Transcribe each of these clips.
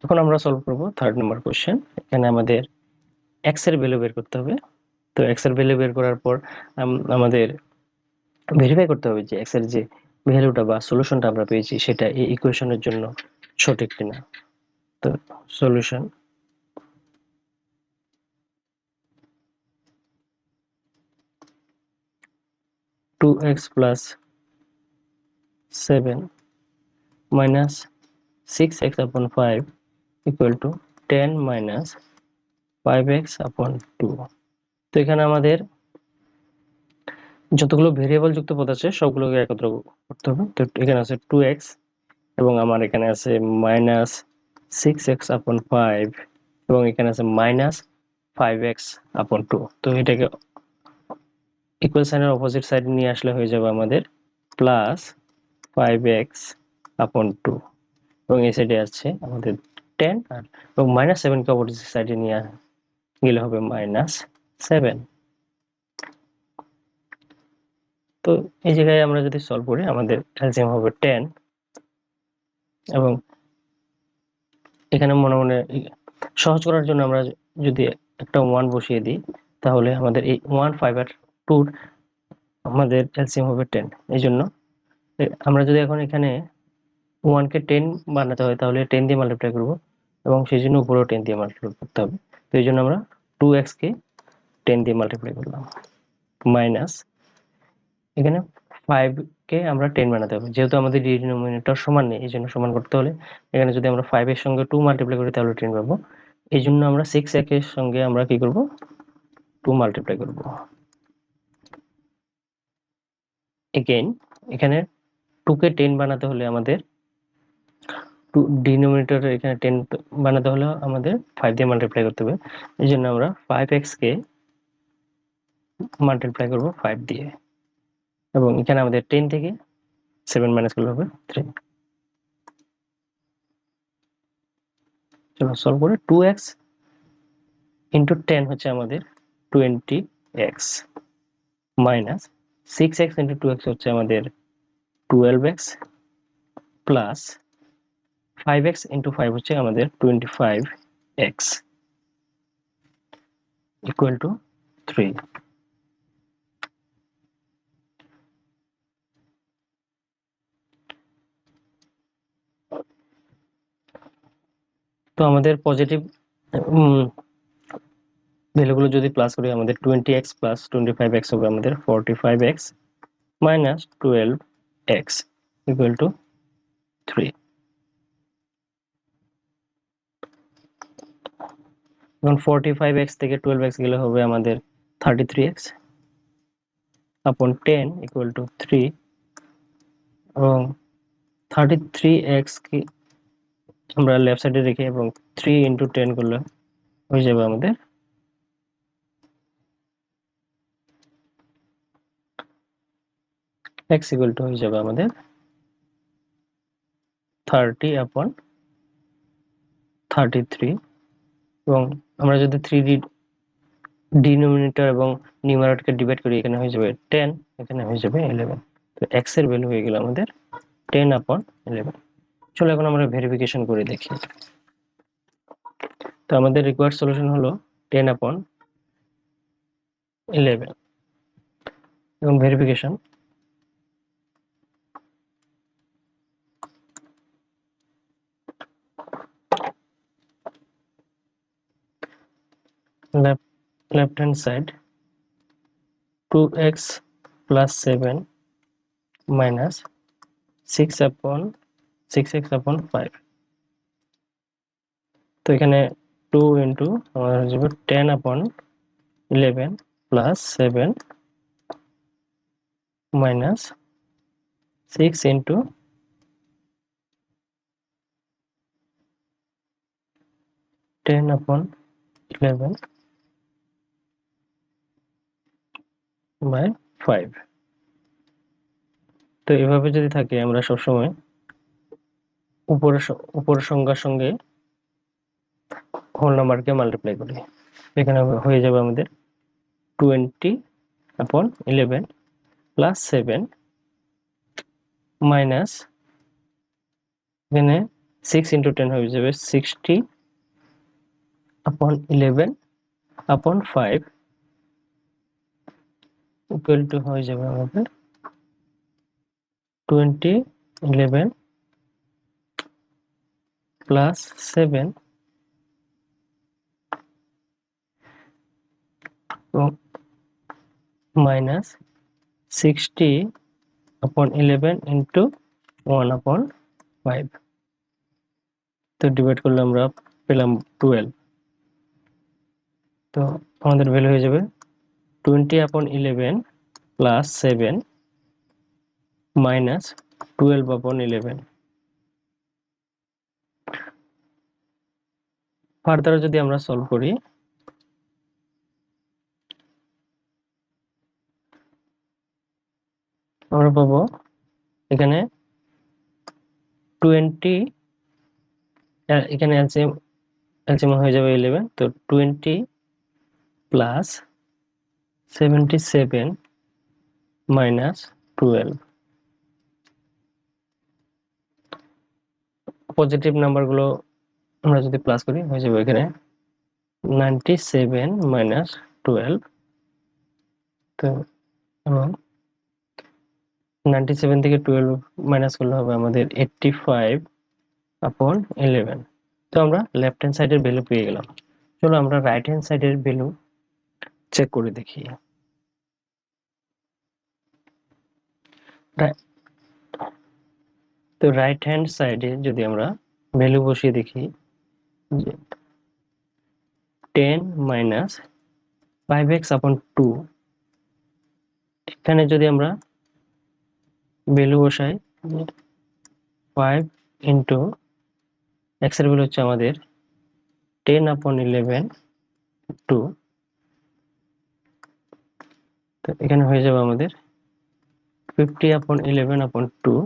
এখন আমরা সলভ করব 3rd নাম্বার কোশ্চেন। এখানে আমাদের x এর ভ্যালু বের করতে হবে। তো x এর ভ্যালু বের করার পর আমাদের ভেরিফাই করতে হবে যে x এর যে ভ্যালুটা বা সলিউশনটা আমরা পেয়েছি সেটা এই ইকুয়েশনের জন্য সঠিক কিনা। তো solution to x plus 7 minus 6x upon 5 equal to 10 minus 5x upon 2। তো এখানে আমাদের যতগুলো ভেরিয়েবল যুক্ত পদ আছে সবগুলোকে একত্র করতে হবে। তো এখানে আছে 2x এবং আমার এখানে আছে মাইনাস 6x upon 5 এবং এখানে আছে মাইনাস 5x upon 2। তো এটাকে ইকুয়াল সাইনের অপোজিট সাইডে নিয়ে আসলে হয়ে যাবে আমাদের প্লাস 5x upon 2 এবং এই সাইডে আছে আমাদের 10 আর এবং মাইনাস 7 কে অপোজিট সাইডে নিয়ে গেলে হবে মাইনাস 7। তো এই জায়গায় আমরা যদি সলভ করি আমাদের এলসিএম হবে 10 এবং এখানে মনে মনে সহজ করার জন্য আমরা যদি একটা 1 বসিয়ে দিই তাহলে আমাদের এই 1 5 আর 2 আমাদের এলসিএম হবে 10। এই জন্য আমরা যদি এখন এখানে 1 কে 10 বানাতে হয় তাহলে 10 দিয়ে মাল্টিপ্লাই করব এবং সেই জন্য উপরেও 10 দিয়ে মাল্টিপ্লাই করতে হবে। তো এই জন্য আমরা 2x কে 10 দিয়ে মাল্টিপ্লাই করলাম মাইনাস এখানে 5 কে আমরা 10 বানাতে হবে, যেহেতু আমাদের ডিনোমিনেটর সমান নেই এই জন্য সমান করতে হলে এখানে যদি আমরা 5 এর সঙ্গে 2 মাল্টিপ্লাই করি তাহলে 10 পাবো। এই জন্য আমরা 6 এর সঙ্গে আমরা কি করব 2 মাল্টিপ্লাই করব। এগেইন এখানে 2 কে 10 বানাতে হলে আমাদের ডিনোমিনেটর এখানে 10 বানাতে হলে আমাদের 5 দিয়ে মাল্টিপ্লাই করতে হবে। এই জন্য আমরা 5x কে মাল্টিপ্লাই করব 5 দিয়ে এবং এখানে আমাদের 10 থেকে 7 মাইনাস করলে হবে 3। চলো সলভ করে 2x ইন্টু 10 হচ্ছে আমাদের 20x minus 6x into 2x হচ্ছে আমাদের 12x প্লাস 5x ইন্টু 5 হচ্ছে আমাদের 25x ইকুয়াল টু 3। তো আমাদের পজিটিভ ভ্যালুগুলো যদি প্লাস করি আমাদের 20x প্লাস 25x হবে আমাদের 45x minus 12x equal to 3। এখন 45x থেকে 12x গেলে হবে আমাদের 33x আপন 10 ইকুয়াল টু 3 এবং 33x কে আমরা লেফট সাইডে রেখে এবং 3 ইন্টু 10 করলে হয়ে যাবে আমাদের x ইকুয়াল টু হয়ে যাবে আমাদের 30 আপন 33 এবং আমরা যদি 3 ডিনোমিনেটর এবং নিউমারেটরকে ডিভাইড করি এখানে হয়ে যাবে 10 এখানে হয়ে যাবে 11। তো x এর ভ্যালু হয়ে গেল আমাদের 10 আপন 11। চলো এখন আমরা ভেরিফিকেশন করে দেখি। তো আমাদের রিকোয়ার্ড সলিউশন হলো 10 আপন 11 এবং verification left hand side 2x plus 7 minus 6x upon 5। তো এখানে 2 ইন্টু আমার হয়ে যাবে 10 আপন 11 প্লাস 7 মাইনাস 6 ইন্টু 10 আপন 11 বাই 5। তো এভাবে যদি থাকে আমরা সবসময় উপরের সংখ্যার সঙ্গে হোল নাম্বারকে মাল্টিপ্লাই করি। এখানে হয়ে যাবে আমাদের 20 আপন 11 প্লাস 7 মাইনাস এখানে 6 into 10 হয়ে যাবে 60 upon 11 upon 5 equal to হয়ে যাবে আমাদের 20 11 plus 7 minus 60 upon 11 into 1 upon 5 তো ডিভাইড করলে আমরা পেলাম 12 তো আমাদের ভ্যালু হয়ে যাবে 20 upon 11 plus 7 minus 12 upon 11 further যদি আমরা সলভ করি আমরা পাবো এখানে 20 এখানে এলসিএম হয়ে যাবে 11 তো 20 প্লাস 77 মাইনাস 12 পজিটিভ নাম্বারগুলো আমরা যদি প্লাস করি হয়ে যাবে এখানে 97 মাইনাস 12 তো এবং 97 থেকে 12 মাইনাস করলে হবে আমাদের 85 আপন 11 তো আমরা লেফট হ্যান্ড সাইডের ভ্যালু পেয়ে গেলাম চলো আমরা রাইট হ্যান্ড সাইডের ভ্যালু চেক করে দেখি তো রাইট হ্যান্ড সাইডে যদি আমরা ভ্যালু বসিয়ে দেখি যে 10 মাইনাস 5x আপন 2 এখানে যদি আমরা ভ্যালু বসাই 5 ইন্টু x এর ভ্যালু হচ্ছে আমাদের 10 আপন 11 2 তো এখানে হয়ে যাবে আমাদের 50 আপন 11 আপন 2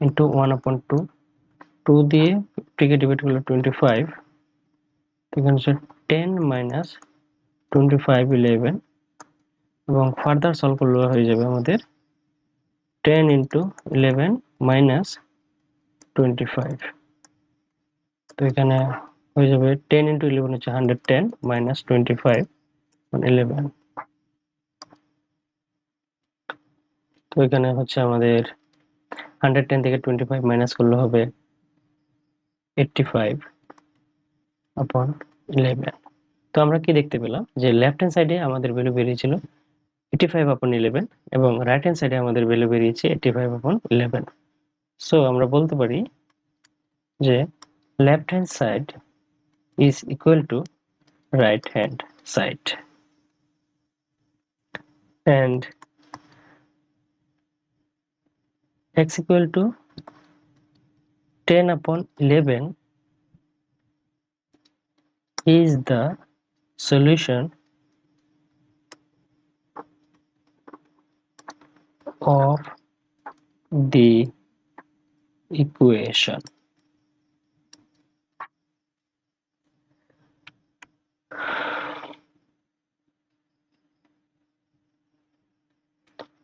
ইন্টু 1 আপন 2 2 দিয়ে 50 কে ডিভাইড করলে 25 এখানে হচ্ছে 10 মাইনাস 25 11 এবং ফার্দার সলভ করলে হয়ে যাবে আমাদের 10 ইন্টু 11 মাইনাস 25 তো এখানে হয়ে যাবে 10 ইন্টু 11 হচ্ছে 110 মাইনাস 25 11 তো এখানে হচ্ছে আমাদের 110 থেকে 25 মাইনাস করলে হবে 85 আপন 11 তো আমরা কি দেখতে পেলাম যে লেফট হ্যান্ড সাইডে আমাদের ভ্যালু বেরিয়েছিল 85 আপন 11 এবং রাইট হ্যান্ড সাইডে আমাদের ভ্যালু বেরিয়েছে 85 আপন 11 সো আমরা বলতে পারি যে left hand side is equal to right hand side and x equal to 10 upon 11 is the solution of the equation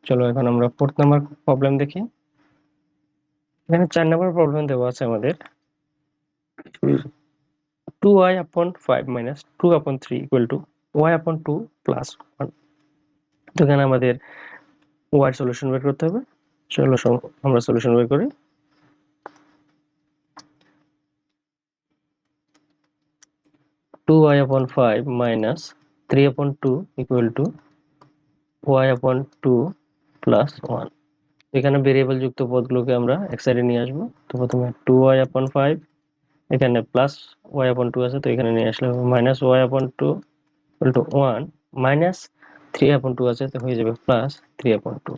চলো এখন আমরা 4th নাম্বার প্রবলেম দেখি এখানে 4 নাম্বার প্রবলেম দেওয়া আছে আমাদের 2y upon 5 minus 2 upon 3 equal to y upon 2 plus 1 তো এখানে আমাদের y সলিউশন বের করতে হবে চলো আমরা সলিউশন বের করি two y upon 5 minus 3 upon 2 equal to y upon 2 plus 1 এখানে ভেরিয়েবল যুক্ত পদগুলোকে আমরা এক সাইডে নিয়ে আসবো তো প্রথমে 2y upon 5 এখানে প্লাস y upon 2 আছে তো এখানে নিয়ে আসলে minus y upon 2 equal to 1 minus 3 upon 2 আছে তো হয়ে যাবে প্লাস 3 upon 2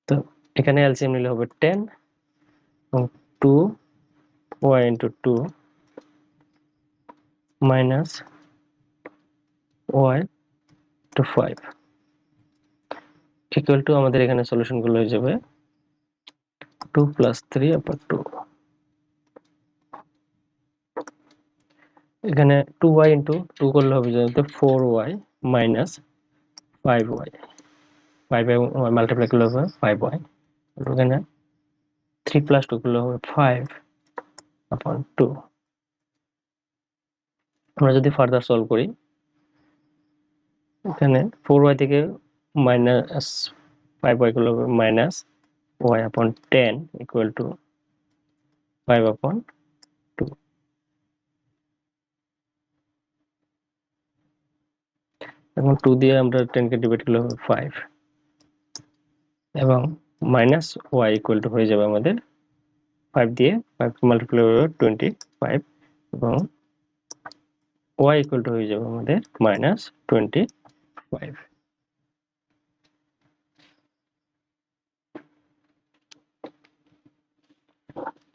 তো এখানে এলসিএম নিলে হবে 10 এবং 2y into 2 minus y to 5 equal to আমাদের এখানে সলিউশন গুলো হয়ে যাবে 2 plus 3 upon 2 এখানে 2y into 2 করলে হবে যাতে 4y minus 5y 5 এবং মাল্টিপ্লাই করলে হবে 5y, এখানে 3 + 2 করলে হবে 5/2। আমরা যদি ফার্দার সলভ করি, এখানে 4y থেকে মাইনাস 5y করলে হবে -y/10 = 5/2। এখন 2 দিয়ে আমরা 10 কে ডিভাইড করলে হবে 5 এবং -y = হয়ে যাবে আমাদের 5 দিয়ে 5 মাল্টিপ্লাই হবে 25 এবং y = হয়ে যাবে আমাদের -25।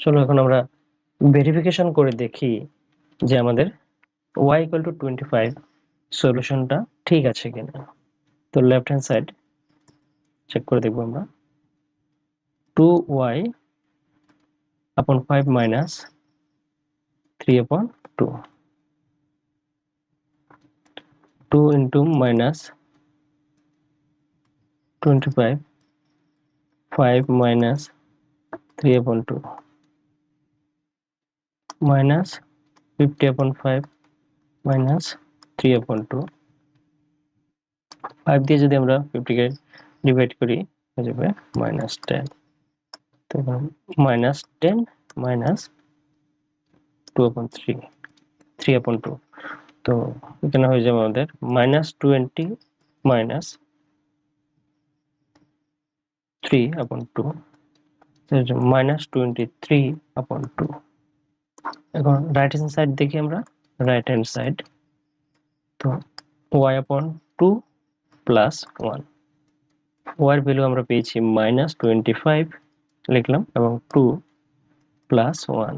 চলো এখন আমরা ভেরিফিকেশন করে দেখি যে আমাদের y = 25 সলিউশনটা ঠিক আছে কিনা। তো লেফট হ্যান্ড সাইড চেক করে দেখব আমরা। 2y/5 - 3/2, 2 into -25, 5 - 3/2 -50/5 - 3/2। 5 দিয়ে যদি আমরা 50 কে ডিভাইড করি হয়ে যাবে -10। তো -10 - 2/3, 3/2। তো এখানে হয়ে যাবে আমাদের -20 - 3/2, -23/2। এখন রাইট হ্যান্ড সাইড দেখি আমরা। রাইট হ্যান্ড সাইড, তো y/2 + 1, y এর ভ্যালু আমরা পেয়েছি -25 লিখলাম এবং 2 + 1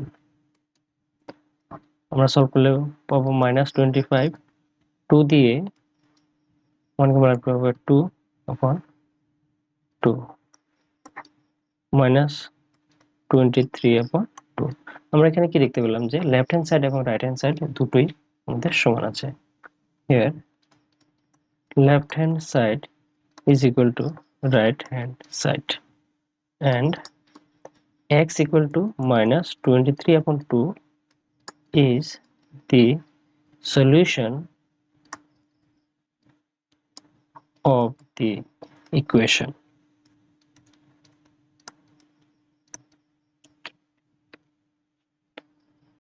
আমরা সলভ করলে পাবো -25, 2 দিয়ে 1 কে মাল্টিপ্লাই হবে 2/2 -23/2। আমরা এখানে কি দেখতে পেলাম যে লেফট হ্যান্ড সাইড এবং রাইট হ্যান্ড সাইড দুটোই আমাদের সমান আছে। Here left hand side is equal to right hand side and x = -23/2 is the solution of the equation.